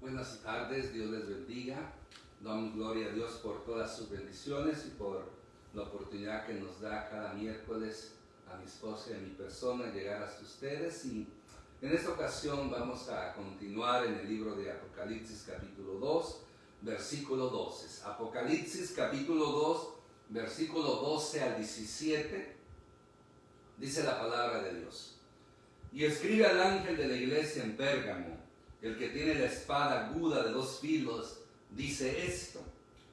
Buenas tardes, Dios les bendiga. Damos gloria a Dios por todas sus bendiciones y por la oportunidad que nos da cada miércoles a mi esposa y a mi persona llegar hasta ustedes. Y en esta ocasión vamos a continuar en el libro de Apocalipsis capítulo 2, versículo 12. Apocalipsis capítulo 2, versículo 12 al 17, dice la palabra de Dios. Y escribe al ángel de la iglesia en Pérgamo, el que tiene la espada aguda de 2 filos, dice esto: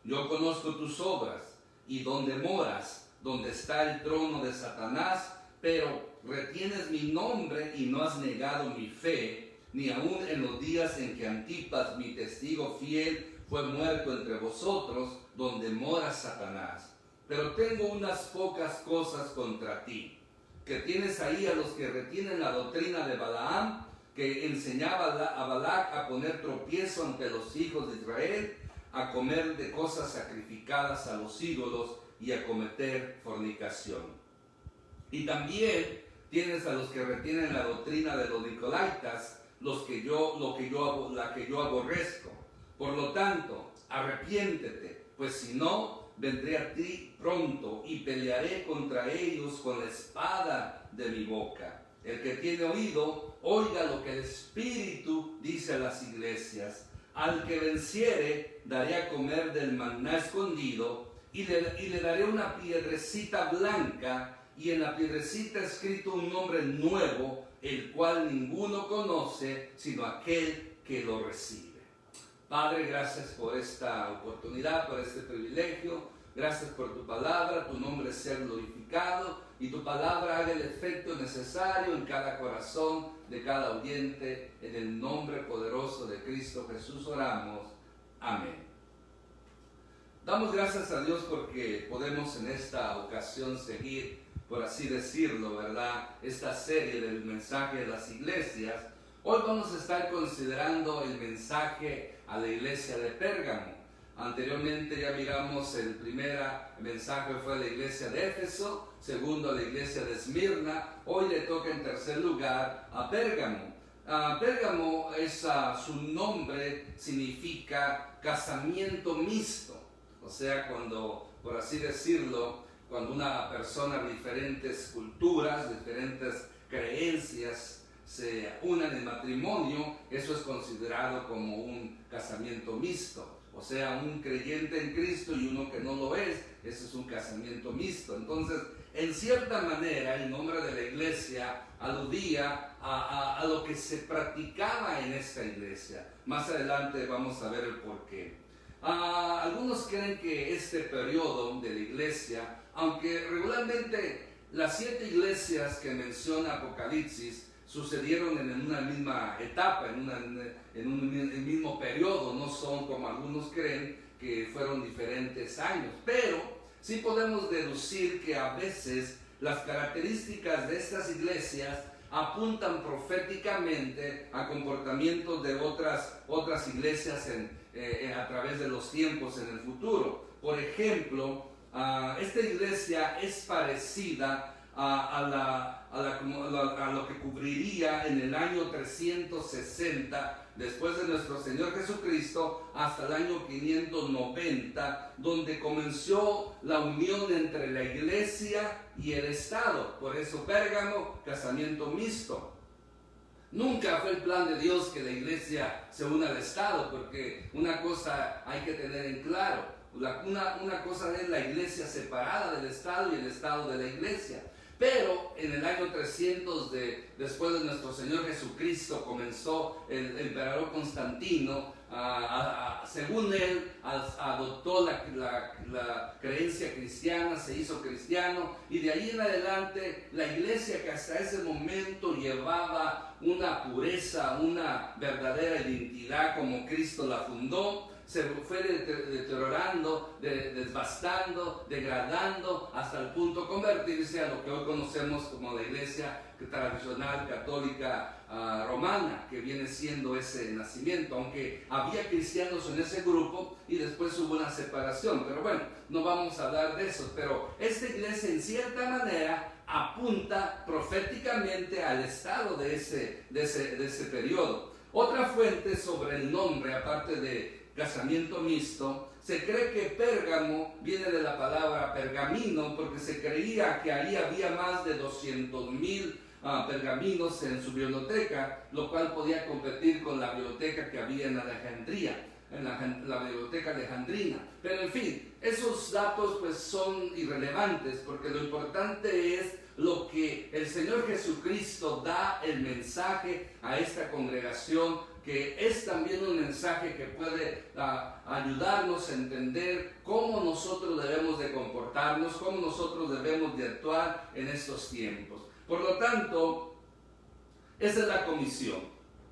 yo conozco tus obras y donde moras, donde está el trono de Satanás, pero retienes mi nombre y no has negado mi fe, ni aun en los días en que Antipas, mi testigo fiel, fue muerto entre vosotros, donde mora Satanás. Pero tengo unas pocas cosas contra ti, que tienes ahí a los que retienen la doctrina de Balaam, que enseñaba a Balac a poner tropiezo ante los hijos de Israel, a comer de cosas sacrificadas a los ídolos y a cometer fornicación. Y también tienes a los que retienen la doctrina de los Nicolaitas, la que yo aborrezco. Por lo tanto, arrepiéntete, pues si no, vendré a ti pronto y pelearé contra ellos con la espada de mi boca. El que tiene oído, oiga lo que el Espíritu dice a las iglesias. Al que venciere, daré a comer del maná escondido, y le daré una piedrecita blanca, y en la piedrecita escrito un nombre nuevo, el cual ninguno conoce, sino aquel que lo recibe. Padre, gracias por esta oportunidad, por este privilegio. Gracias por tu palabra, tu nombre sea glorificado y tu palabra haga el efecto necesario en cada corazón de cada oyente. En el nombre poderoso de Cristo Jesús oramos. Amén. Damos gracias a Dios porque podemos en esta ocasión seguir, por así decirlo, ¿verdad?, esta serie del mensaje de las iglesias. Hoy vamos a estar considerando el mensaje a la iglesia de Pérgamo. Anteriormente ya miramos el primer mensaje fue a la iglesia de Éfeso, segundo a la iglesia de Esmirna. Hoy le toca en tercer lugar a Pérgamo. Pérgamo su nombre significa casamiento mixto. O sea, cuando, por así decirlo, cuando una persona de diferentes culturas, diferentes creencias se unan en matrimonio, eso es considerado como un casamiento mixto. O sea, un creyente en Cristo y uno que no lo es, ese es un casamiento mixto. Entonces, en cierta manera, el nombre de la iglesia aludía a lo que se practicaba en esta iglesia. Más adelante vamos a ver el porqué. Algunos creen que este periodo de la iglesia, aunque regularmente las 7 iglesias que menciona Apocalipsis sucedieron en una misma etapa, en un mismo periodo, no son como algunos creen que fueron diferentes años, pero sí podemos deducir que a veces las características de estas iglesias apuntan proféticamente a comportamientos de otras iglesias a través de los tiempos en el futuro. Por ejemplo, esta iglesia es parecida a lo que cubriría en el año 360 después de nuestro Señor Jesucristo hasta el año 590, donde comenzó la unión entre la iglesia y el Estado. Por eso Pérgamo, casamiento mixto. Nunca fue el plan de Dios que la iglesia se una al Estado, porque una cosa hay que tener en claro. Una cosa es la iglesia separada del Estado y el Estado de la iglesia. Pero en el año 300 después de nuestro Señor Jesucristo comenzó el emperador Constantino, según él, adoptó la creencia cristiana, se hizo cristiano, y de ahí en adelante la iglesia, que hasta ese momento llevaba una pureza, una verdadera identidad como Cristo la fundó, se fue deteriorando, desbastando, degradando, hasta el punto de convertirse a lo que hoy conocemos como la iglesia tradicional católica romana, que viene siendo ese nacimiento, aunque había cristianos en ese grupo y después hubo una separación. Pero bueno, no vamos a hablar de eso, pero esta iglesia en cierta manera apunta proféticamente al estado de ese periodo. Otra fuente sobre el nombre, aparte de casamiento mixto, se cree que Pérgamo viene de la palabra pergamino, porque se creía que ahí había más de 200,000 pergaminos en su biblioteca, lo cual podía competir con la biblioteca que había en Alejandría, en la biblioteca alejandrina. Pero en fin, esos datos pues son irrelevantes, porque lo importante es lo que el Señor Jesucristo da el mensaje a esta congregación, que es también un mensaje que puede ayudarnos a entender cómo nosotros debemos de comportarnos, cómo nosotros debemos de actuar en estos tiempos. Por lo tanto, esa es la comisión.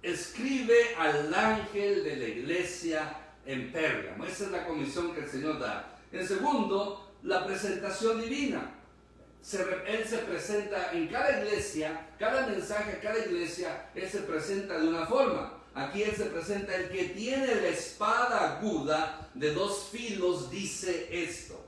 Escribe al ángel de la iglesia en Pérgamo. Esa es la comisión que el Señor da. En segundo, la presentación divina. Él se presenta en cada iglesia, cada mensaje a cada iglesia, Él se presenta de una forma. Aquí Él se presenta: el que tiene la espada aguda de 2 filos dice esto.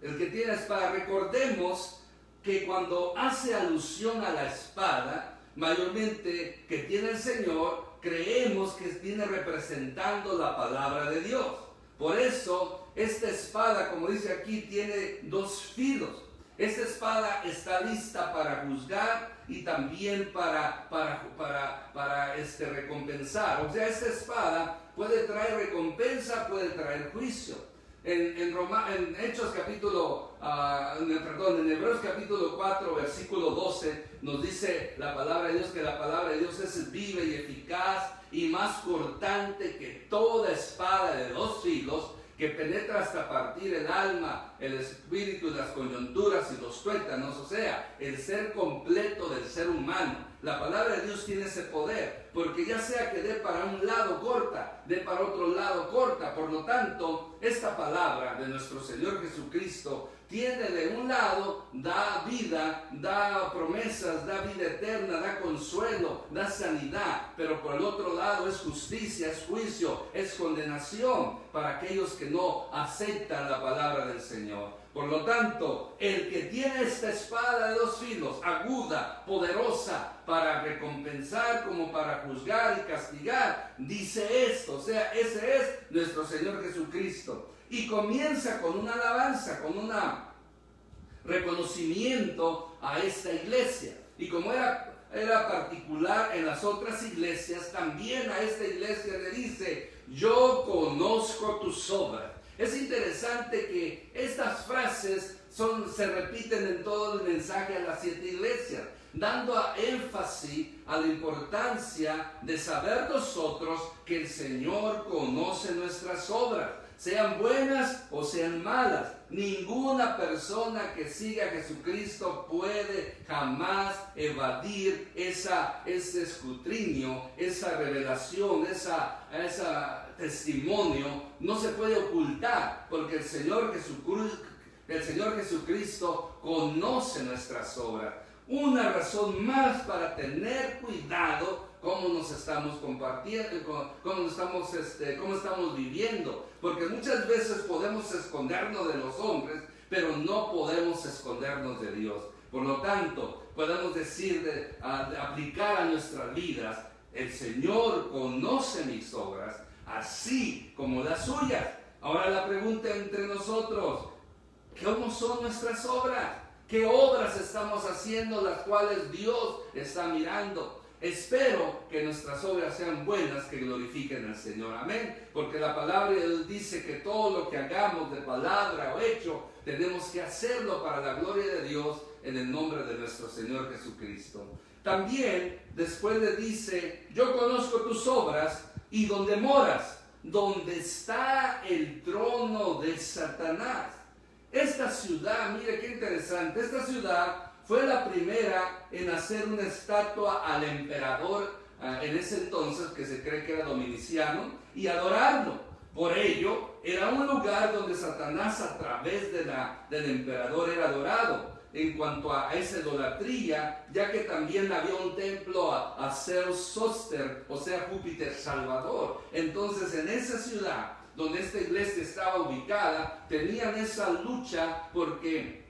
El que tiene la espada, recordemos que cuando hace alusión a la espada, mayormente que tiene el Señor, creemos que viene representando la palabra de Dios. Por eso, esta espada, como dice aquí, tiene 2 filos. Esta espada está lista para juzgar y también para recompensar. O sea, esta espada puede traer recompensa, puede traer juicio. En Hebreos capítulo 4, versículo 12, nos dice la palabra de Dios que la palabra de Dios es viva y eficaz y más cortante que toda espada de 2 filos, que penetra hasta partir el alma, el espíritu y las coyunturas y los tuétanos, o sea, el ser completo del ser humano. La palabra de Dios tiene ese poder, porque ya sea que dé para un lado corta, dé para otro lado corta. Por lo tanto, esta palabra de nuestro Señor Jesucristo tiene de un lado, da vida, da promesas, da vida eterna, da consuelo, da sanidad, pero por el otro lado es justicia, es juicio, es condenación para aquellos que no aceptan la palabra del Señor. Por lo tanto, el que tiene esta espada de 2 filos, aguda, poderosa, para recompensar como para juzgar y castigar, dice esto. O sea, ese es nuestro Señor Jesucristo. Y comienza con una alabanza, con un reconocimiento a esta iglesia. Y como era particular en las otras iglesias, también a esta iglesia le dice: yo conozco tus obras. Es interesante que estas frases se repiten en todo el mensaje a las 7 iglesias, dando énfasis a la importancia de saber nosotros que el Señor conoce nuestras obras, sean buenas o sean malas. Ninguna persona que siga a Jesucristo puede jamás evadir ese escrutinio, esa revelación, ese testimonio. No se puede ocultar, porque el Señor Jesucristo conoce nuestras obras. Una razón más para tener cuidado cómo nos estamos compartiendo, cómo estamos viviendo, porque muchas veces podemos escondernos de los hombres, pero no podemos escondernos de Dios. Por lo tanto, podemos decir, aplicar a nuestras vidas: el Señor conoce mis obras, así como las suyas. Ahora la pregunta entre nosotros: ¿cómo son nuestras obras? ¿Qué obras estamos haciendo las cuales Dios está mirando? Espero que nuestras obras sean buenas, que glorifiquen al Señor. Amén. Porque la palabra de Dios dice que todo lo que hagamos de palabra o hecho, tenemos que hacerlo para la gloria de Dios, en el nombre de nuestro Señor Jesucristo. También después le dice: yo conozco tus obras y donde moras, donde está el trono de Satanás. Esta ciudad, mire qué interesante, esta ciudad fue la primera en hacer una estatua al emperador en ese entonces, que se cree que era Dominiciano, y adorarlo. Por ello, era un lugar donde Satanás, a través del emperador, era adorado. En cuanto a esa idolatría, ya que también había un templo a Zeus Soster, o sea, Júpiter Salvador. Entonces, en esa ciudad donde esta iglesia estaba ubicada, tenían esa lucha porque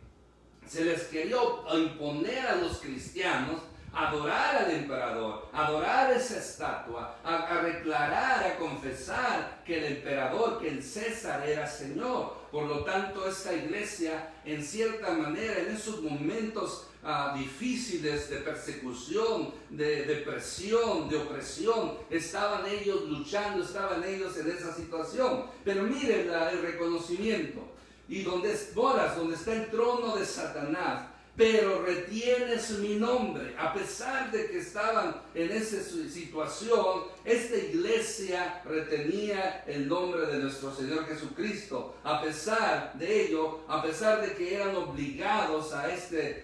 se les quería imponer a los cristianos adorar al emperador, adorar esa estatua, a declarar, a confesar que el emperador, que el César era Señor. Por lo tanto, esta iglesia, en cierta manera, en esos momentos difíciles de persecución, de depresión, de opresión, estaban ellos luchando, estaban ellos en esa situación. Pero miren el reconocimiento. Y donde moras, donde está el trono de Satanás, pero retienes mi nombre. A pesar de que estaban en esa situación, esta iglesia retenía el nombre de nuestro Señor Jesucristo. A pesar de ello, a pesar de que eran obligados a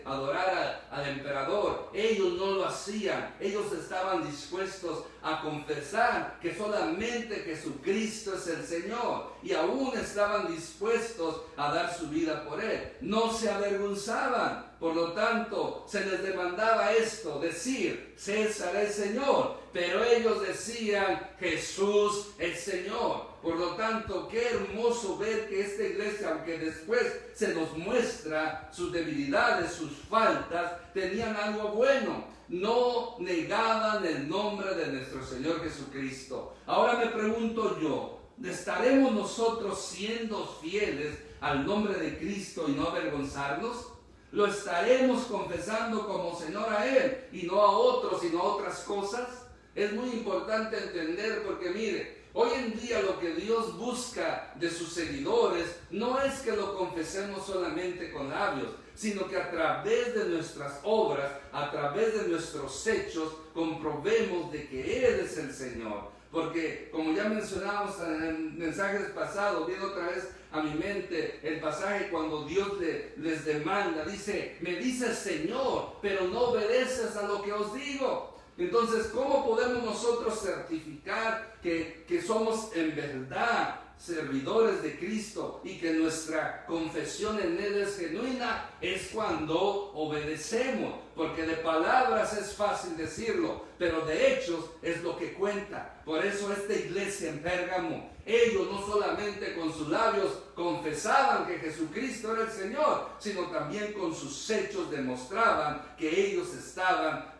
adorar al emperador, ellos no lo hacían. Ellos estaban dispuestos a confesar que solamente Jesucristo es el Señor, y aún estaban dispuestos a dar su vida por Él. No se avergonzaban. Por lo tanto, se les demandaba esto, decir, César es Señor, pero ellos decían, Jesús es Señor. Por lo tanto, qué hermoso ver que esta iglesia, aunque después se nos muestra sus debilidades, sus faltas, tenían algo bueno. No negaban el nombre de nuestro Señor Jesucristo. Ahora me pregunto yo, ¿estaremos nosotros siendo fieles al nombre de Cristo y no avergonzarnos? ¿Lo estaremos confesando como Señor a Él y no a otros, sino a otras cosas? Es muy importante entender, porque mire, hoy en día lo que Dios busca de sus seguidores no es que lo confesemos solamente con labios, sino que a través de nuestras obras, a través de nuestros hechos, comprobemos de que Él es el Señor. Porque, como ya mencionábamos en mensajes pasados, viene otra vez a mi mente el pasaje cuando Dios les demanda, dice, me dices Señor, pero no obedeces a lo que os digo. Entonces, ¿cómo podemos nosotros certificar que somos en verdad servidores de Cristo y que nuestra confesión en Él es genuina? Es cuando obedecemos, porque de palabras es fácil decirlo, pero de hechos es lo que cuenta. Por eso esta iglesia en Pérgamo, ellos no solamente con sus labios confesaban que Jesucristo era el Señor, sino también con sus hechos demostraban que ellos estaban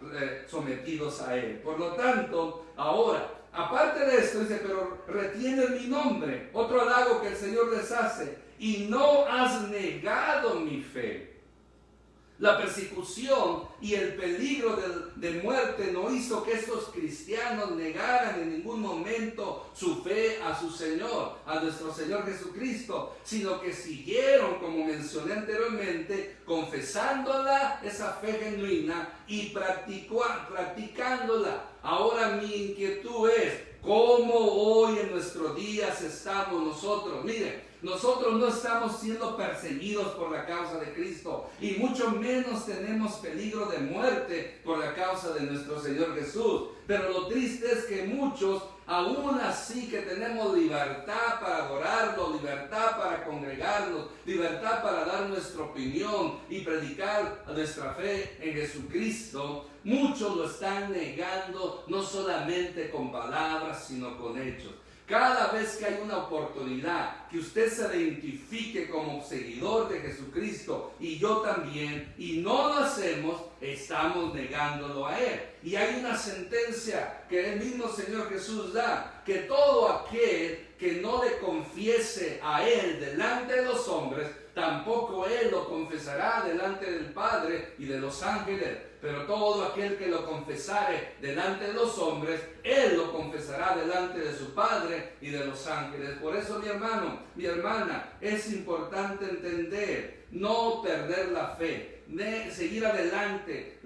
sometidos a Él. Por lo tanto, ahora, aparte de esto, dice, pero retienes mi nombre. Otro halago que el Señor les hace. Y no has negado mi fe. La persecución y el peligro de muerte no hizo que estos cristianos negaran en ningún momento su fe a su Señor, a nuestro Señor Jesucristo, sino que siguieron, como mencioné anteriormente, confesándola, esa fe genuina, y practicándola. Ahora mi inquietud es, ¿cómo hoy en nuestros días estamos nosotros? Miren, nosotros no estamos siendo perseguidos por la causa de Cristo, y mucho menos tenemos peligro de muerte por la causa de nuestro Señor Jesús. Pero lo triste es que muchos, aún así que tenemos libertad para adorarlo, libertad para congregarnos, libertad para dar nuestra opinión y predicar nuestra fe en Jesucristo, muchos lo están negando, no solamente con palabras, sino con hechos. Cada vez que hay una oportunidad que usted se identifique como seguidor de Jesucristo, y yo también, y no lo hacemos, estamos negándolo a Él. Y hay una sentencia que el mismo Señor Jesús da, que todo aquel que no le confiese a Él delante de los hombres, tampoco Él lo confesará delante del Padre y de los ángeles. Pero todo aquel que lo confesare delante de los hombres, Él lo confesará delante de su Padre y de los ángeles. Por eso, mi hermano, mi hermana, es importante entender, no perder la fe, de seguir adelante.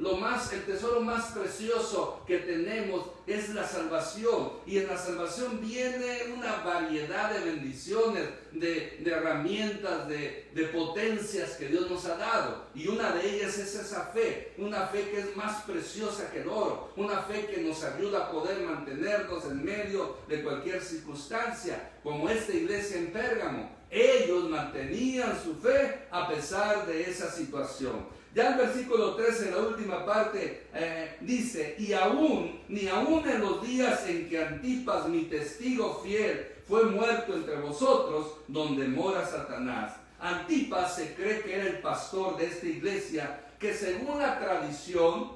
El tesoro más precioso que tenemos es la salvación, y en la salvación viene una variedad de bendiciones, de herramientas, de potencias que Dios nos ha dado, y una de ellas es esa fe, una fe que es más preciosa que el oro, una fe que nos ayuda a poder mantenernos en medio de cualquier circunstancia, como esta iglesia en Pérgamo. Ellos mantenían su fe a pesar de esa situación. Ya el versículo 13, la última parte, dice, ni aún en los días en que Antipas, mi testigo fiel, fue muerto entre vosotros, donde mora Satanás. Antipas se cree que era el pastor de esta iglesia, que según la tradición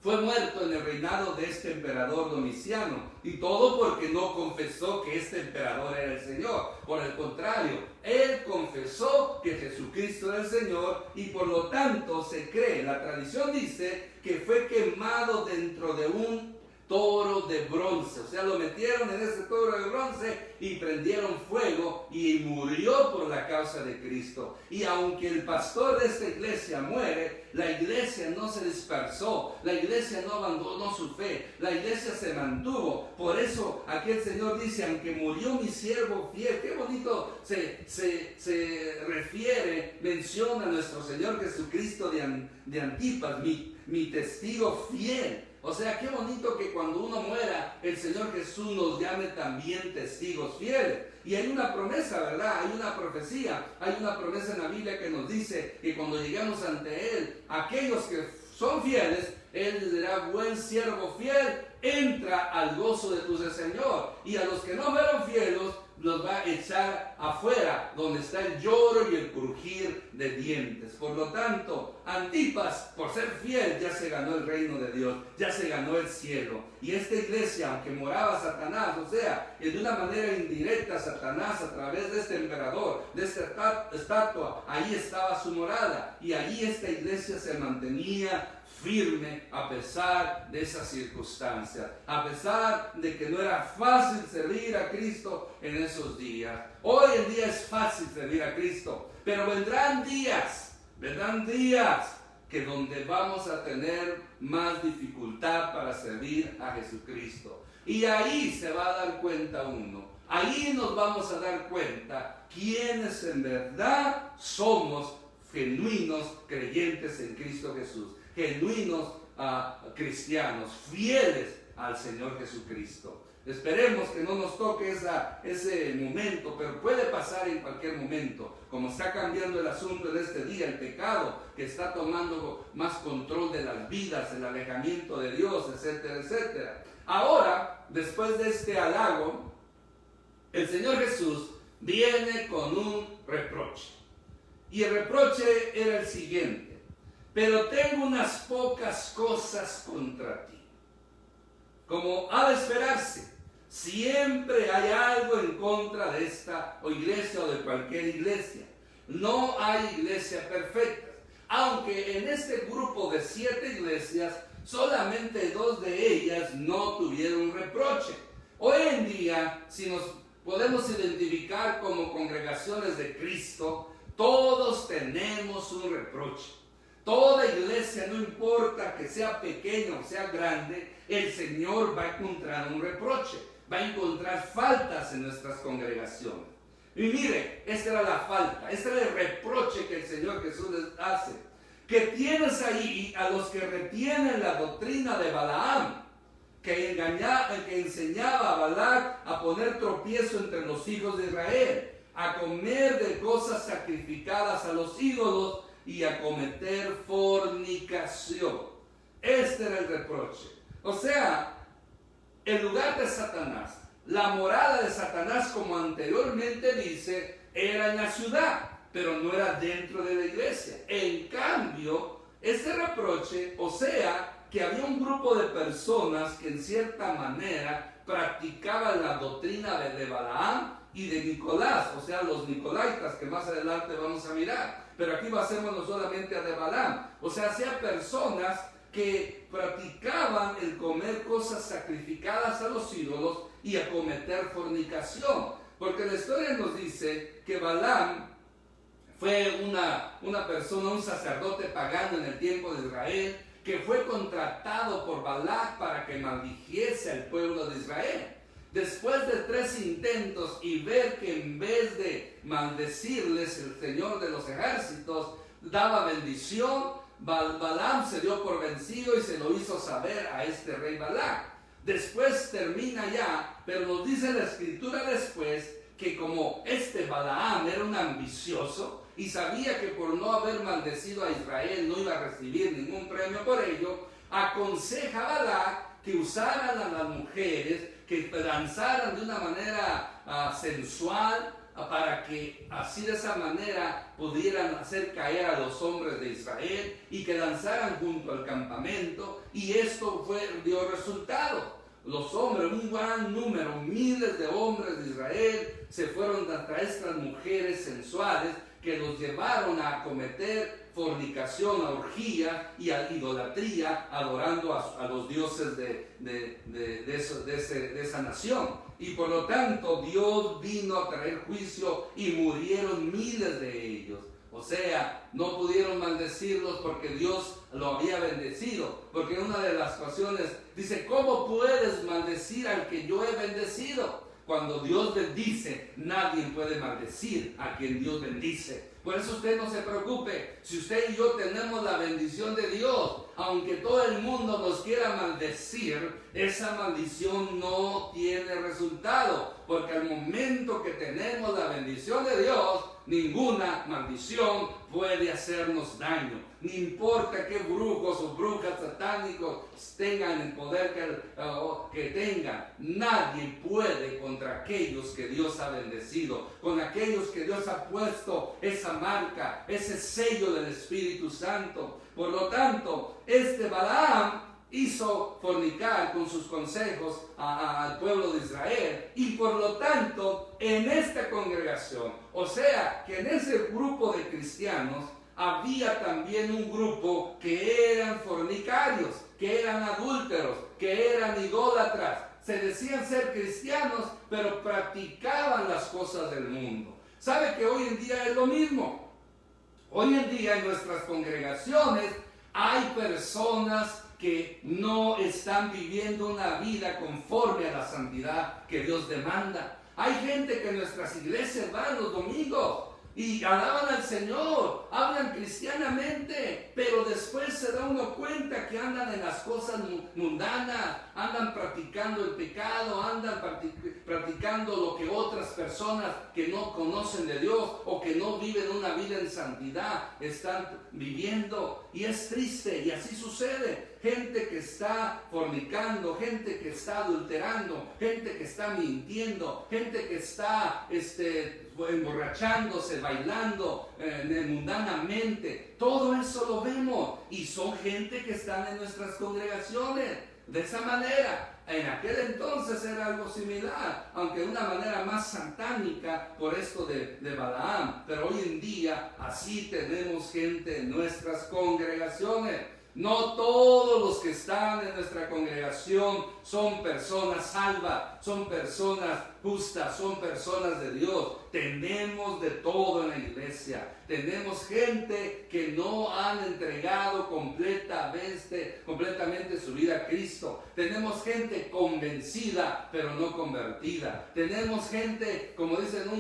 Fue muerto en el reinado de este emperador Domiciano, y todo porque no confesó que este emperador era el Señor. Por el contrario, él confesó que Jesucristo era el Señor, y por lo tanto se cree, la tradición dice que fue quemado dentro de un toro de bronce. O sea, lo metieron en ese toro de bronce y prendieron fuego, y murió por la causa de Cristo. Y aunque el pastor de esta iglesia muere, la iglesia no se dispersó, la iglesia no abandonó su fe, la iglesia se mantuvo. Por eso aquí el Señor dice: aunque murió mi siervo fiel. Qué bonito se refiere, menciona a nuestro Señor Jesucristo de Antipas, mi testigo fiel. O sea, qué bonito que cuando uno muera, el Señor Jesús nos llame también testigos fieles. Y hay una promesa, ¿verdad? Hay una profecía, hay una promesa en la Biblia que nos dice que cuando lleguemos ante Él, aquellos que son fieles, Él les dirá: buen siervo fiel, entra al gozo de tu Señor. Y a los que no fueron fieles, los va a echar afuera, donde está el lloro y el crujir de dientes. Por lo tanto, Antipas, por ser fiel, ya se ganó el reino de Dios, ya se ganó el cielo. Y esta iglesia, aunque moraba Satanás, o sea, de una manera indirecta, Satanás, a través de este emperador, de esta estatua, ahí estaba su morada, y allí esta iglesia se mantenía firme a pesar de esas circunstancias, a pesar de que no era fácil servir a Cristo en esos días. Hoy en día es fácil servir a Cristo, pero vendrán días que donde vamos a tener más dificultad para servir a Jesucristo. Y ahí se va a dar cuenta uno, ahí nos vamos a dar cuenta quiénes en verdad somos genuinos creyentes en Cristo Jesús, genuinos cristianos, fieles al Señor Jesucristo. Esperemos que no nos toque ese momento, pero puede pasar en cualquier momento. Como está cambiando el asunto en este día, el pecado que está tomando más control de las vidas, el alejamiento de Dios, etcétera, etcétera. Ahora, después de este halago, el Señor Jesús viene con un reproche. Y el reproche era el siguiente: pero tengo unas pocas cosas contra ti. Como ha de esperarse, siempre hay algo en contra de esta iglesia o de cualquier iglesia. No hay iglesia perfecta. Aunque en este grupo de 7 iglesias, solamente 2 de ellas no tuvieron reproche. Hoy en día, si nos podemos identificar como congregaciones de Cristo, todos tenemos un reproche. Toda iglesia, no importa que sea pequeña o sea grande, el Señor va a encontrar un reproche, va a encontrar faltas en nuestras congregaciones. Y mire, esta era la falta, este era el reproche que el Señor Jesús les hace. Que tienes ahí a los que retienen la doctrina de Balaam, que enseñaba a Balac a poner tropiezo entre los hijos de Israel, a comer de cosas sacrificadas a los ídolos y a cometer fornicación. Este era el reproche. O sea, el lugar de Satanás, la morada de Satanás, como anteriormente dice, era en la ciudad, pero no era dentro de la iglesia. En cambio, este reproche, o sea, que había un grupo de personas que en cierta manera practicaban la doctrina de Balaam y de Nicolás, o sea, los nicolaitas, que más adelante vamos a mirar. Pero aquí basémonos solamente a de Balaam. O sea, personas que practicaban el comer cosas sacrificadas a los ídolos y a cometer fornicación. Porque la historia nos dice que Balaam fue una persona, un sacerdote pagano en el tiempo de Israel, que fue contratado por Balac para que maldijese al pueblo de Israel. Después de 3 intentos y ver que en vez de maldecirles, el Señor de los ejércitos daba bendición, Balaam se dio por vencido y se lo hizo saber a este rey Balac. Después termina ya, pero nos dice la escritura después que como este Balaam era un ambicioso y sabía que por no haber maldecido a Israel no iba a recibir ningún premio por ello, aconseja a Balac que usaran a las mujeres, que danzaran de una manera sensual, para que así de esa manera pudieran hacer caer a los hombres de Israel y que danzaran junto al campamento, y esto dio resultado. Los hombres, un gran número, miles de hombres de Israel se fueron tras estas mujeres sensuales que los llevaron a cometer fornicación, a orgía y a idolatría, adorando a los dioses de esa nación. Y por lo tanto Dios vino a traer juicio y murieron miles de ellos. O sea, no pudieron maldecirlos porque Dios lo había bendecido. Porque en una de las ocasiones dice, ¿cómo puedes maldecir al que yo he bendecido? Cuando Dios bendice, nadie puede maldecir a quien Dios bendice. Por eso usted no se preocupe. Si usted y yo tenemos la bendición de Dios, aunque todo el mundo nos quiera maldecir, esa maldición no tiene resultado. Porque al momento que tenemos la bendición de Dios, ninguna maldición puede hacernos daño. No importa qué brujos o brujas satánicos tengan el poder que tengan, nadie puede contra aquellos que Dios ha bendecido, con aquellos que Dios ha puesto esa marca, ese sello del Espíritu Santo. Por lo tanto, Balaam hizo fornicar con sus consejos al pueblo de Israel, y por lo tanto en esta congregación, o sea que en ese grupo de cristianos había también un grupo que eran fornicarios, que eran adúlteros, que eran idólatras. Se decían ser cristianos, pero practicaban las cosas del mundo. ¿Sabe que hoy en día es lo mismo? Hoy en día en nuestras congregaciones hay personas que no están viviendo una vida conforme a la santidad que Dios demanda. Hay gente que en nuestras iglesias van los domingos y alaban al Señor, hablan cristianamente, pero después se da uno cuenta que andan en las cosas mundanas, andan practicando el pecado, andan practicando lo que otras personas que no conocen de Dios o que no viven una vida en santidad están viviendo. Y es triste, y así sucede. Gente que está fornicando, gente que está adulterando, gente que está mintiendo, gente que está emborrachándose, bailando mundanamente. Todo eso lo vemos, y son gente que están en nuestras congregaciones de esa manera. En aquel entonces era algo similar, aunque de una manera más satánica por esto de Balaam. Pero hoy en día así tenemos gente en nuestras congregaciones. No todos los que están en nuestra congregación son personas salvas, son personas justas, son personas de Dios. Tenemos de todo en la iglesia. Tenemos gente que no han entregado completamente su vida a Cristo. Tenemos gente convencida, pero no convertida. Tenemos gente, como dicen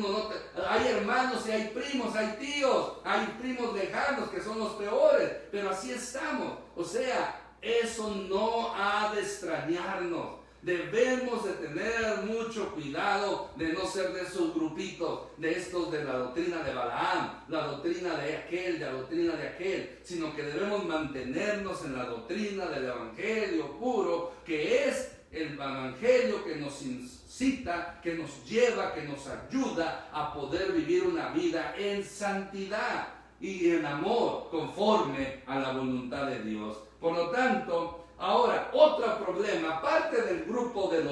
hay hermanos y hay primos, hay tíos, hay primos lejanos que son los peores, pero así estamos. O sea, eso no ha de extrañarnos. Debemos de tener mucho cuidado de no ser de esos grupitos, de estos de la doctrina de Balaam, la doctrina de aquel, la doctrina de aquel, sino que debemos mantenernos en la doctrina del evangelio puro, que es el evangelio que nos incita, que nos lleva, que nos ayuda a poder vivir una vida en santidad y en amor, conforme a la voluntad de Dios. Por lo tanto, ahora, otro problema, aparte del grupo de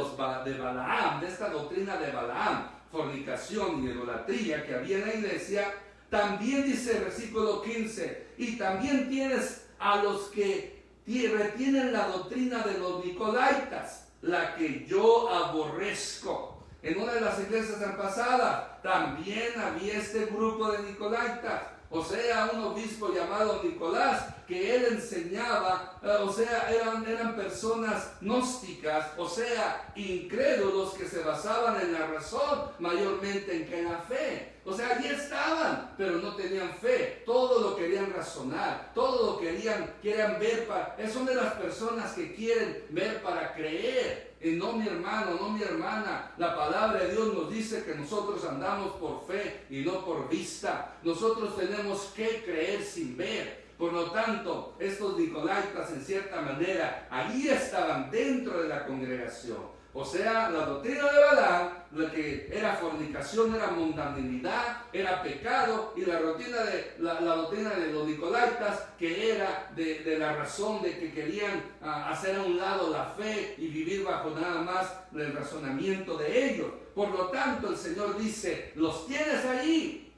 Balaam, de esta doctrina de Balaam, fornicación y idolatría que había en la iglesia, también dice el versículo 15, y también tienes a los que retienen la doctrina de los nicolaitas, la que yo aborrezco. En una de las iglesias pasadas también había este grupo de nicolaitas. O sea, un obispo llamado Nicolás, que él enseñaba, eran personas gnósticas, o sea, incrédulos que se basaban en la razón, mayormente en la fe. O sea, allí estaban, pero no tenían fe, todo lo querían razonar, todo lo querían ver son de las personas que quieren ver para creer. Y no, mi hermano, no, mi hermana, la palabra de Dios nos dice que nosotros andamos por fe y no por vista. Nosotros tenemos que creer sin ver. Por lo tanto, estos nicolaitas en cierta manera ahí estaban dentro de la congregación. O sea, la doctrina de Balaam, la que era fornicación, era mundanalidad, era pecado, y la doctrina de los nicolaitas, que era de la razón de que querían hacer a un lado la fe y vivir bajo nada más el razonamiento de ellos. Por lo tanto, el Señor dice, los tienes allí.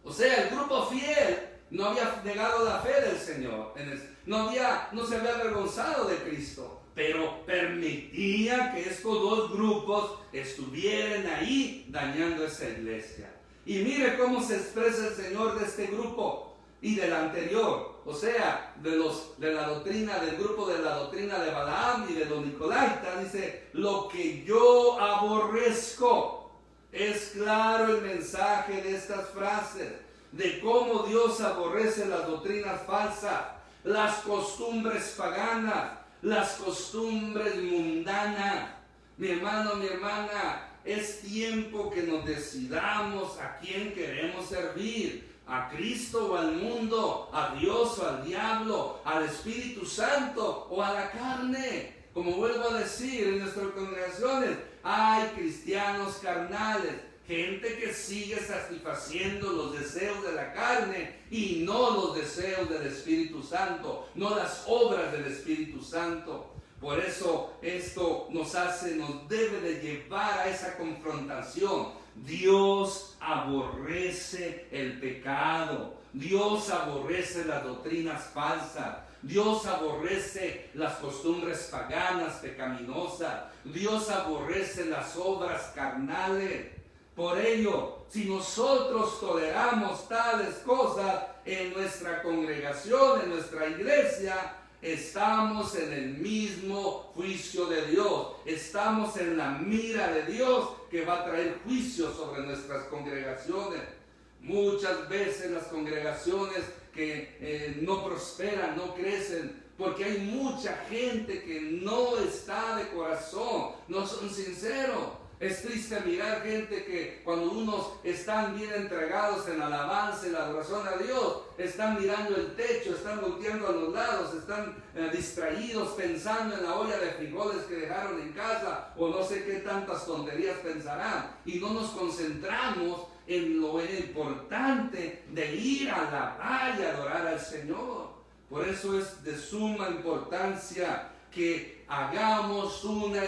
O sea, el grupo fiel no había negado la fe del Señor, no se había avergonzado de Cristo, pero permitía que estos dos grupos estuvieran ahí dañando esa iglesia. Y mire cómo se expresa el Señor de este grupo y del anterior, o sea, del grupo de la doctrina de Balaam y de los nicolaitas. Dice, lo que yo aborrezco. Es claro el mensaje de estas frases, de cómo Dios aborrece las doctrinas falsas, las costumbres paganas, las costumbres mundanas. Mi hermano, mi hermana, es tiempo que nos decidamos a quién queremos servir, a Cristo o al mundo, a Dios o al diablo, al Espíritu Santo o a la carne. Como vuelvo a decir, en nuestras congregaciones hay cristianos carnales, gente que sigue satisfaciendo los deseos de la carne y no los deseos del Espíritu Santo, no las obras del Espíritu Santo. Por eso esto nos debe de llevar a esa confrontación. Dios aborrece el pecado, Dios aborrece las doctrinas falsas, Dios aborrece las costumbres paganas, pecaminosas, Dios aborrece las obras carnales. Por ello, si nosotros toleramos tales cosas en nuestra congregación, en nuestra iglesia, estamos en el mismo juicio de Dios. Estamos en la mira de Dios, que va a traer juicio sobre nuestras congregaciones. Muchas veces las congregaciones que no prosperan, no crecen, porque hay mucha gente que no está de corazón, no son sinceros. Es triste mirar gente que cuando unos están bien entregados en alabanza y la adoración a Dios, están mirando el techo, están volteando a los lados, están distraídos pensando en la olla de frijoles que dejaron en casa, o no sé qué tantas tonterías pensarán, y no nos concentramos en lo importante de ir a alabar y adorar al Señor. Por eso es de suma importancia que hagamos una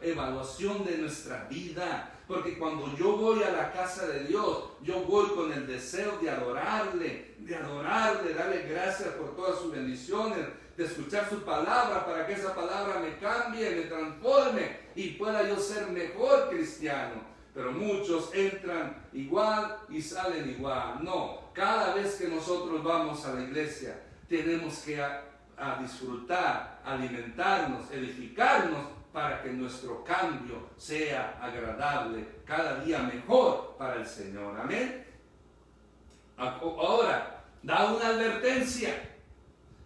evaluación de nuestra vida, porque cuando yo voy a la casa de Dios, yo voy con el deseo de adorarle, darle gracias por todas sus bendiciones, de escuchar su palabra para que esa palabra me cambie, me transforme y pueda yo ser mejor cristiano. Pero muchos entran igual y salen igual. No, cada vez que nosotros vamos a la iglesia, tenemos que a disfrutar, alimentarnos, edificarnos, para que nuestro cambio sea agradable, cada día mejor para el Señor. Amén. Ahora, da una advertencia.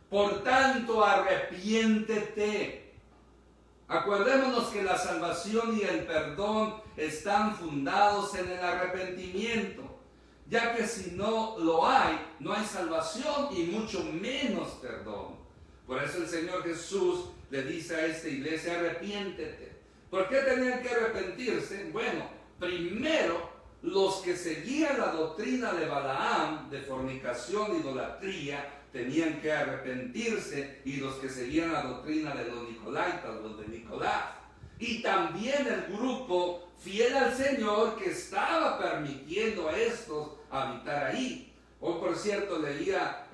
Por tanto, arrepiéntete. Acordémonos que la salvación y el perdón están fundados en el arrepentimiento, ya que si no lo hay, no hay salvación y mucho menos perdón. Por eso el Señor Jesús le dice a esta iglesia, arrepiéntete. ¿Por qué tenían que arrepentirse? Bueno, primero, los que seguían la doctrina de Balaam, de fornicación e idolatría, tenían que arrepentirse, y los que seguían la doctrina de los nicolaitas, los de Nicolás. Y también el grupo fiel al Señor que estaba permitiendo a estos habitar ahí. Hoy, por cierto, leía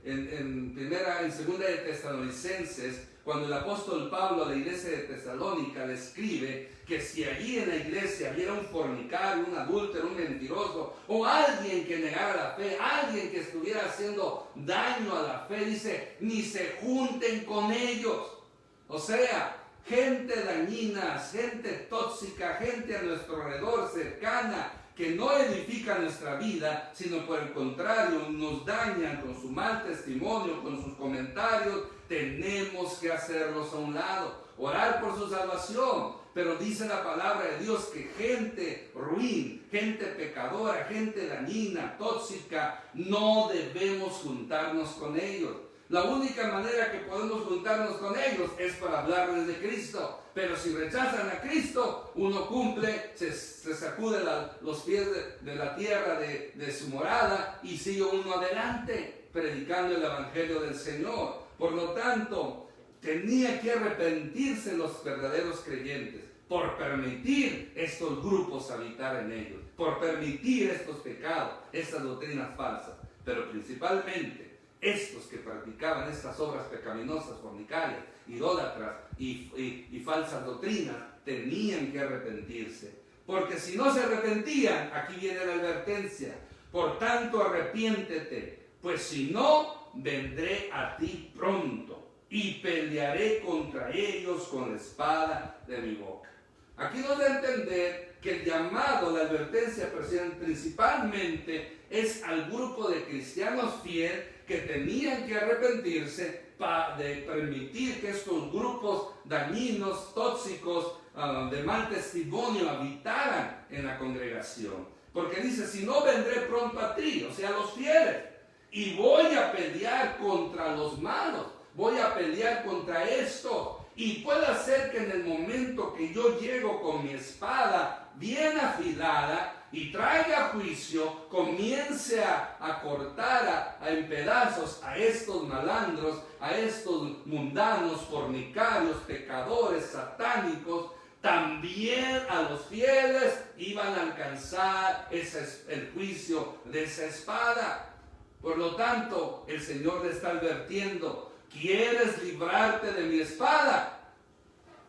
en segunda de Tesalonicenses, cuando el apóstol Pablo a la iglesia de Tesalónica le escribe que si allí en la iglesia hubiera un fornicario, un adúltero, un mentiroso, o alguien que negara la fe, alguien que estuviera haciendo daño a la fe, dice, ni se junten con ellos. O sea, gente dañina, gente tóxica, gente a nuestro alrededor cercana, que no edifica nuestra vida, sino por el contrario, nos dañan con su mal testimonio, con sus comentarios. Tenemos que hacerlos a un lado. orar por su salvación. Pero dice la palabra de Dios que gente ruin, gente pecadora, gente dañina, tóxica, no debemos juntarnos con ellos. La única manera que podemos juntarnos con ellos es para hablarles de Cristo. Pero si rechazan a Cristo, uno cumple, se sacude los pies de la tierra de su morada y sigue uno adelante, predicando el Evangelio del Señor. Por lo tanto, tenía que arrepentirse los verdaderos creyentes por permitir estos grupos habitar en ellos, por permitir estos pecados, estas doctrinas falsas, pero principalmente estos que practicaban estas obras pecaminosas, fornicarias, idólatras y falsas doctrinas, tenían que arrepentirse. Porque si no se arrepentían, aquí viene la advertencia: por tanto arrepiéntete, pues si no, vendré a ti pronto y pelearé contra ellos con la espada de mi boca. Aquí nos da a entender que el llamado, la advertencia principalmente es al grupo de cristianos fieles que tenían que arrepentirse de permitir que estos grupos dañinos, tóxicos, de mal testimonio habitaran en la congregación. Porque dice, si no, vendré pronto a ti, o sea, los fieles, y voy a pelear contra los malos, voy a pelear contra esto. Y puede ser que en el momento que yo llego con mi espada bien afilada y traiga juicio, comience a cortar en pedazos a estos malandros, a estos mundanos, fornicarios, pecadores, satánicos. También a los fieles iban a alcanzar el juicio de esa espada. Por lo tanto, el Señor le está advirtiendo: ¿quieres librarte de mi espada?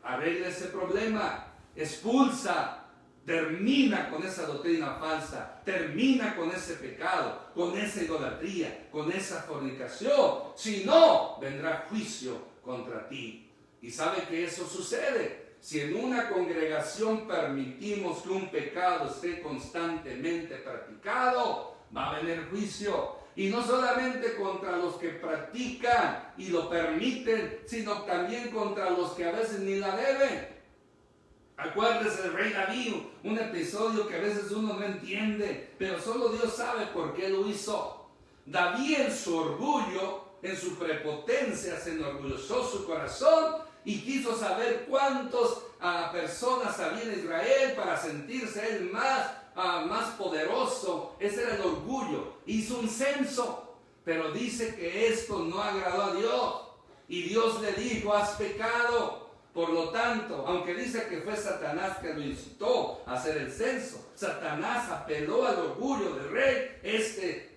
Arregla ese problema, expulsa, termina con esa doctrina falsa, termina con ese pecado, con esa idolatría, con esa fornicación. Si no, vendrá juicio contra ti. Y sabe que eso sucede. Si en una congregación permitimos que un pecado esté constantemente practicado, va a venir juicio. Y no solamente contra los que practican y lo permiten, sino también contra los que a veces ni la deben. Acuérdese del rey David, un episodio que a veces uno no entiende, pero solo Dios sabe por qué lo hizo. David, en su orgullo, en su prepotencia, se enorgulleció su corazón y quiso saber cuántas personas había en Israel para sentirse él más poderoso. Ese era el orgullo. Hizo un censo, pero dice que esto no agradó a Dios. Y Dios le dijo: has pecado. Por lo tanto, aunque dice que fue Satanás que lo incitó a hacer el censo, Satanás apeló al orgullo del rey.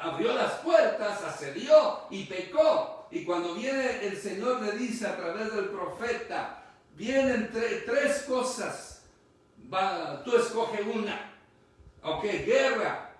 Abrió las puertas, accedió y pecó. Y cuando viene el Señor, le dice a través del profeta: vienen tres cosas, tú escoge una. Ok, guerra,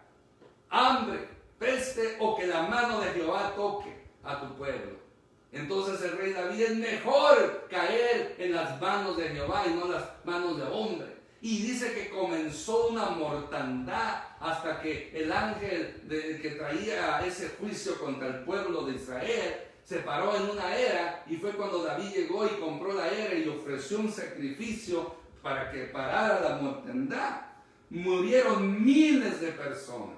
hambre, peste, o que la mano de Jehová toque a tu pueblo. Entonces el rey David: es mejor caer en las manos de Jehová y no las manos de hombre. Y dice que comenzó una mortandad hasta que el ángel que traía ese juicio contra el pueblo de Israel se paró en una era, y fue cuando David llegó y compró la era y ofreció un sacrificio para que parara la mortandad. Murieron miles de personas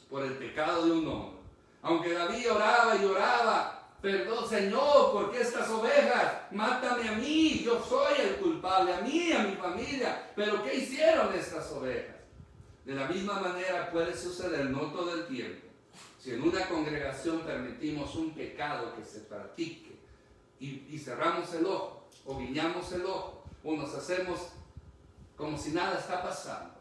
por el pecado de un hombre. Aunque David oraba y oraba: perdón, Señor, ¿por qué estas ovejas? Mátame a mí, yo soy el culpable, a mí, a mi familia. Pero ¿qué hicieron estas ovejas? De la misma manera puede suceder, no todo el tiempo. Si en una congregación permitimos un pecado que se practique y cerramos el ojo, o guiñamos el ojo, o nos hacemos como si nada está pasando,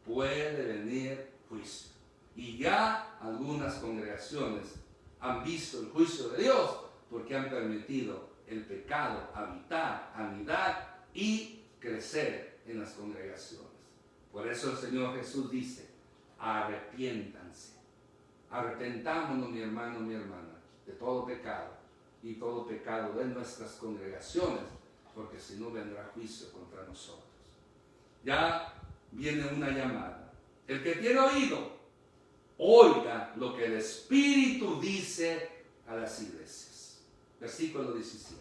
puede venir juicio. Y ya algunas congregaciones han visto el juicio de Dios porque han permitido el pecado habitar, anidar y crecer en las congregaciones. Por eso el Señor Jesús dice: arrepiéntanse. Arrepentámonos, mi hermano, mi hermana, de todo pecado y todo pecado de nuestras congregaciones, porque si no vendrá juicio contra nosotros. Ya viene una llamada. El que tiene oído, oiga lo que el Espíritu dice a las iglesias. Versículo 17.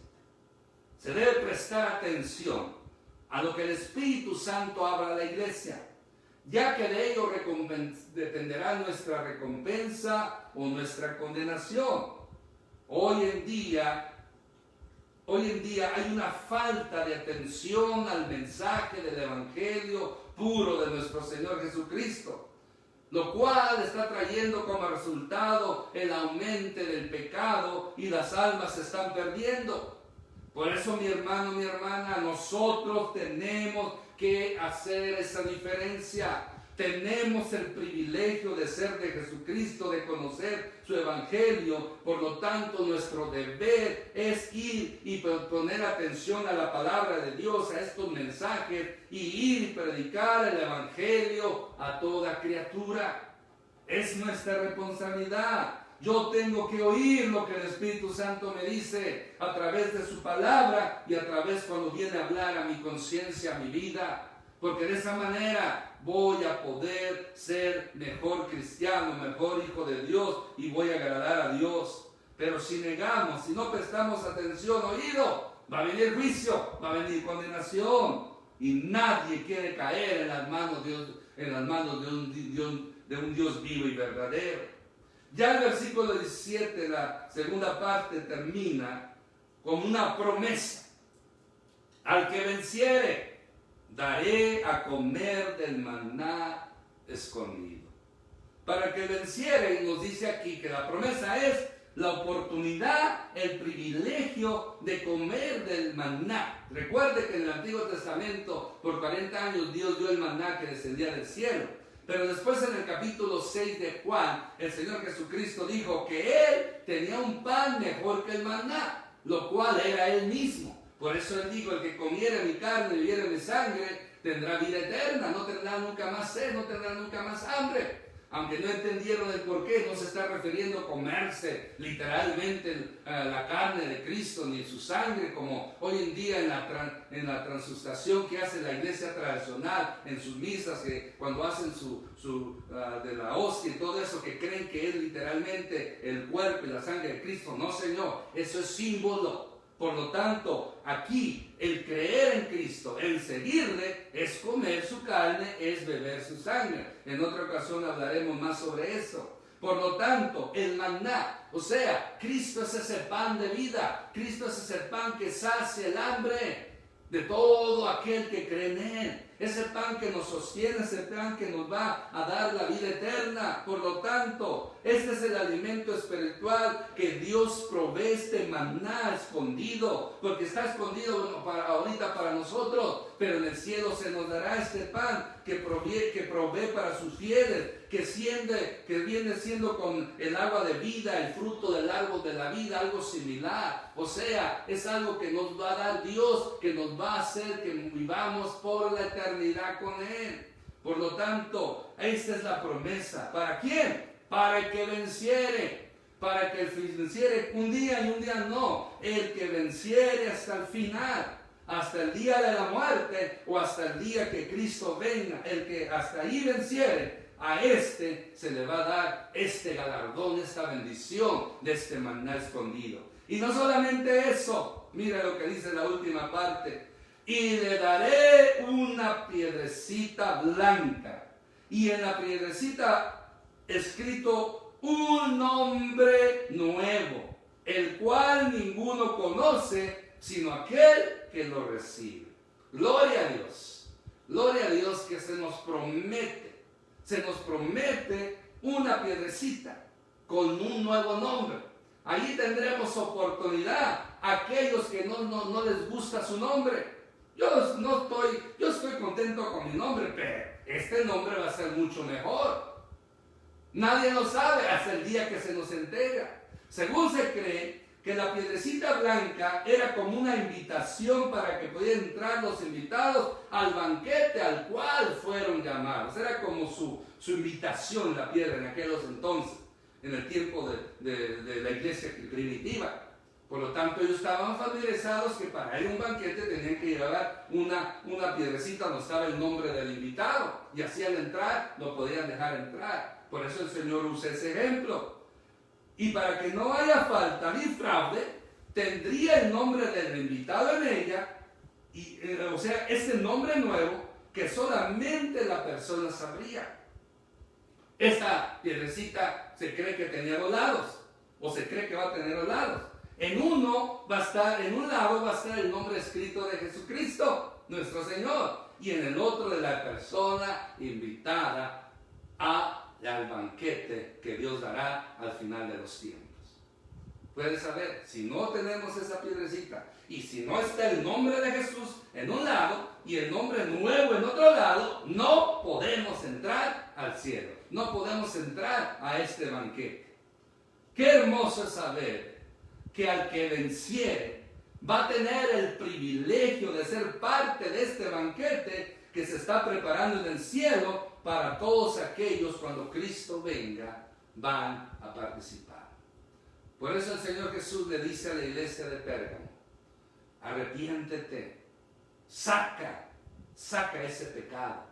Se debe prestar atención a lo que el Espíritu Santo habla a la iglesia, ya que de ello dependerá nuestra recompensa o nuestra condenación. Hoy en día hay una falta de atención al mensaje del Evangelio puro de nuestro Señor Jesucristo, lo cual está trayendo como resultado el aumento del pecado y las almas se están perdiendo. Por eso, mi hermano, mi hermana, nosotros tenemos que hacer esa diferencia. Tenemos el privilegio de ser de Jesucristo, de conocer su Evangelio. Por lo tanto, nuestro deber es ir y poner atención a la palabra de Dios, a estos mensajes, y ir y predicar el Evangelio a toda criatura. Es nuestra responsabilidad. Yo tengo que oír lo que el Espíritu Santo me dice a través de su palabra y a través cuando viene a hablar a mi conciencia, a mi vida. Porque de esa manera voy a poder ser mejor cristiano, mejor hijo de Dios y voy a agradar a Dios. Pero si negamos, si no prestamos atención, oído, va a venir juicio, va a venir condenación. Y nadie quiere caer en las manos de un Dios vivo y verdadero. Ya el versículo 17, la segunda parte, termina con una promesa. Al que venciere, daré a comer del maná escondido. Para que venciere, nos dice aquí que la promesa es la oportunidad, el privilegio de comer del maná. Recuerde que en el Antiguo Testamento, por 40 años, Dios dio el maná que descendía del cielo. Pero después en el capítulo 6 de Juan, el Señor Jesucristo dijo que Él tenía un pan mejor que el maná, lo cual era Él mismo. Por eso Él dijo, el que comiere mi carne y bebiere mi sangre, tendrá vida eterna, no tendrá nunca más sed, no tendrá nunca más hambre. Aunque no entendieron el por qué, no se está refiriendo a comerse literalmente la carne de Cristo ni su sangre, como hoy en día en la transustación que hace la iglesia tradicional en sus misas, que cuando hacen de la hostia y todo eso, que creen que es literalmente el cuerpo y la sangre de Cristo. No, Señor, eso es símbolo. Por lo tanto, aquí el creer en Cristo, el seguirle, es comer su carne, es beber su sangre. En otra ocasión hablaremos más sobre eso. Por lo tanto, el maná, o sea, Cristo es ese pan de vida. Cristo es ese pan que sacia el hambre de todo aquel que cree en Él. Ese pan que nos sostiene, ese pan que nos va a dar la vida eterna. Por lo tanto, este es el alimento espiritual que Dios provee, este maná escondido, porque está escondido ahorita para nosotros, pero en el cielo se nos dará este pan que provee para sus fieles, que viene siendo con el agua de vida, el fruto del árbol de la vida, algo similar. O sea, es algo que nos va a dar Dios, que nos va a hacer que vivamos por la eternidad con Él. Por lo tanto, esta es la promesa. ¿Para quién? Para el que venciere. Para que el que venciere un día y un día no. El que venciere hasta el final. Hasta el día de la muerte o hasta el día que Cristo venga. El que hasta ahí venciere, a este se le va a dar este galardón, esta bendición de este maná escondido. Y no solamente eso, mira lo que dice la última parte. Y le daré una piedrecita blanca. Y en la piedrecita escrito un nombre nuevo, el cual ninguno conoce, sino aquel que lo recibe. Gloria a Dios. Gloria a Dios que se nos promete una piedrecita con un nuevo nombre. Ahí tendremos oportunidad a aquellos que no les gusta su nombre. Yo estoy contento con mi nombre, pero este nombre va a ser mucho mejor. Nadie lo sabe hasta el día que se nos entrega. Según se cree que la piedrecita blanca era como una invitación para que pudieran entrar los invitados al banquete al cual fueron llamados. Era como su invitación, la piedra en aquellos entonces, en el tiempo de la iglesia primitiva. Por lo tanto, ellos estaban familiarizados que para ir a un banquete tenían que llevar una piedrecita donde estaba el nombre del invitado. Y así al entrar, lo podían dejar entrar. Por eso el Señor usa ese ejemplo. Y para que no haya falta ni fraude, tendría el nombre del invitado en ella, o sea, ese nombre nuevo que solamente la persona sabría. Esta piedrecita se cree que tenía 2 lados, o se cree que va a tener 2 lados. En un lado va a estar el nombre escrito de Jesucristo, nuestro Señor, y en el otro de la persona invitada al banquete que Dios dará al final de los tiempos. Puedes saber, si no tenemos esa piedrecita, y si no está el nombre de Jesús en un lado y el nombre nuevo en otro lado, no podemos entrar al cielo, no podemos entrar a este banquete. Qué hermoso es saber que al que venciere va a tener el privilegio de ser parte de este banquete que se está preparando en el cielo para todos aquellos cuando Cristo venga van a participar. Por eso el Señor Jesús le dice a la iglesia de Pérgamo: arrepiéntete, saca ese pecado,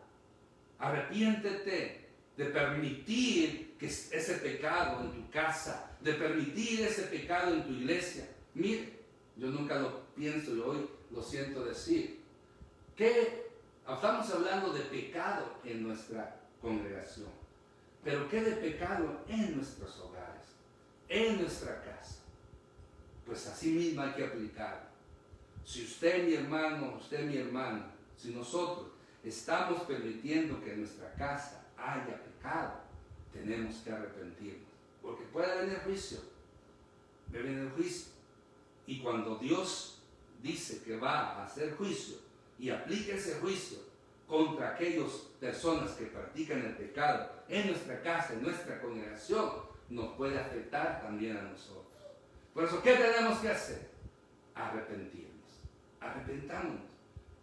arrepiéntete de permitir que ese pecado en tu casa, de permitir ese pecado en tu iglesia. Mire, yo nunca lo pienso y hoy lo siento decir, que estamos hablando de pecado en nuestra congregación, pero ¿qué de pecado en nuestros hogares, en nuestra casa? Pues así mismo hay que aplicarlo. Si usted, mi hermano, mi hermana, si nosotros estamos permitiendo que en nuestra casa haya pecado, tenemos que arrepentirnos, porque puede venir juicio, y cuando Dios dice que va a hacer juicio y aplica ese juicio contra aquellas personas que practican el pecado en nuestra casa, en nuestra congregación, nos puede afectar también a nosotros. Por eso, ¿qué tenemos que hacer? Arrepentirnos. Arrepentámonos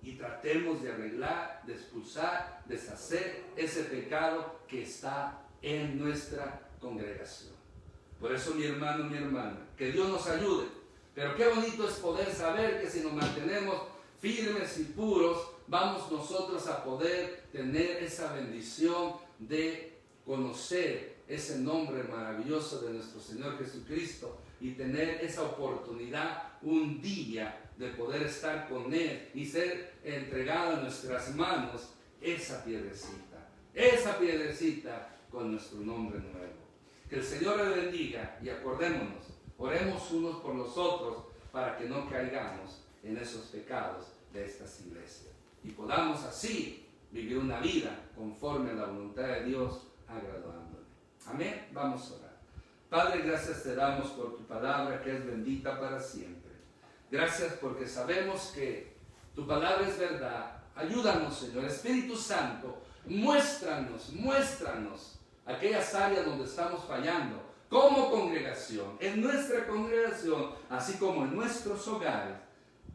y tratemos de arreglar, de expulsar, deshacer ese pecado que está en nuestra congregación. Por eso, mi hermano, mi hermana, que Dios nos ayude. Pero qué bonito es poder saber que si nos mantenemos firmes y puros, vamos nosotros a poder tener esa bendición de conocer ese nombre maravilloso de nuestro Señor Jesucristo y tener esa oportunidad un día de poder estar con Él y ser entregada en nuestras manos esa piedrecita con nuestro nombre nuevo. Que el Señor le bendiga y acordémonos, oremos unos por los otros para que no caigamos en esos pecados de estas iglesias y podamos así vivir una vida conforme a la voluntad de Dios, agradándole. Amén. Vamos a orar. Padre, gracias te damos por tu palabra que es bendita para siempre. Gracias porque sabemos que tu palabra es verdad. Ayúdanos, Señor. Espíritu Santo, muéstranos aquellas áreas donde estamos fallando como congregación, en nuestra congregación, así como en nuestros hogares.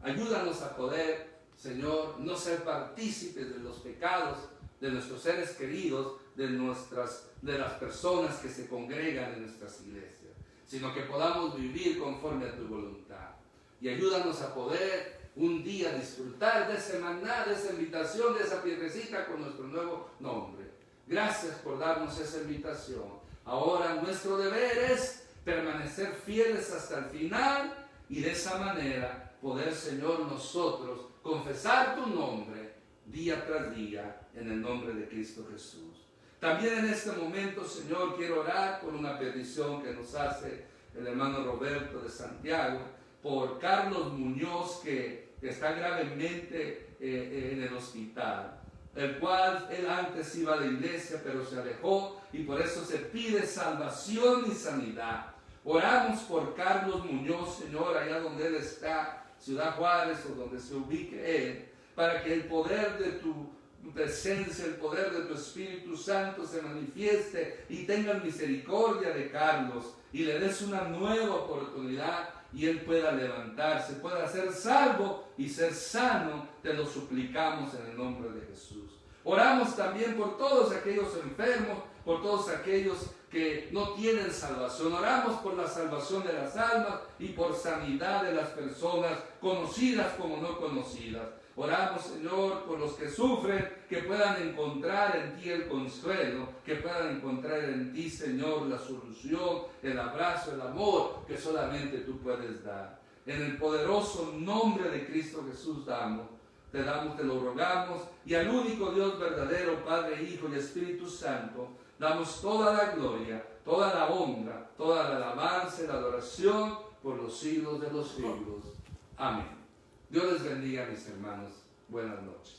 Ayúdanos a poder, Señor, no ser partícipes de los pecados de nuestros seres queridos, de las personas que se congregan en nuestras iglesias, sino que podamos vivir conforme a tu voluntad. Y ayúdanos a poder un día disfrutar de ese maná, de esa invitación, de esa piedrecita con nuestro nuevo nombre. Gracias por darnos esa invitación. Ahora nuestro deber es permanecer fieles hasta el final y de esa manera poder, Señor, nosotros confesar tu nombre día tras día en el nombre de Cristo Jesús. También en este momento, Señor, quiero orar por una petición que nos hace el hermano Roberto de Santiago, por Carlos Muñoz, que está gravemente en el hospital, el cual él antes iba a la iglesia, pero se alejó y por eso se pide salvación y sanidad. Oramos por Carlos Muñoz, Señor, allá donde él está, Ciudad Juárez o donde se ubique él, para que el poder de tu presencia, el poder de tu Espíritu Santo se manifieste y tengan misericordia de Carlos y le des una nueva oportunidad y él pueda levantarse, pueda ser salvo y ser sano. Te lo suplicamos en el nombre de Jesús. Oramos también por todos aquellos enfermos, por todos aquellos que no tienen salvación. Oramos por la salvación de las almas y por sanidad de las personas, conocidas como no conocidas. Oramos, Señor, por los que sufren, que puedan encontrar en ti el consuelo, que puedan encontrar en ti, Señor, la solución, el abrazo, el amor que solamente tú puedes dar. En el poderoso nombre de Cristo Jesús te lo rogamos, y al único Dios verdadero, Padre, Hijo y Espíritu Santo, damos toda la gloria, toda la honra, toda la alabanza y la adoración por los siglos de los siglos. Amén. Dios les bendiga, mis hermanos. Buenas noches.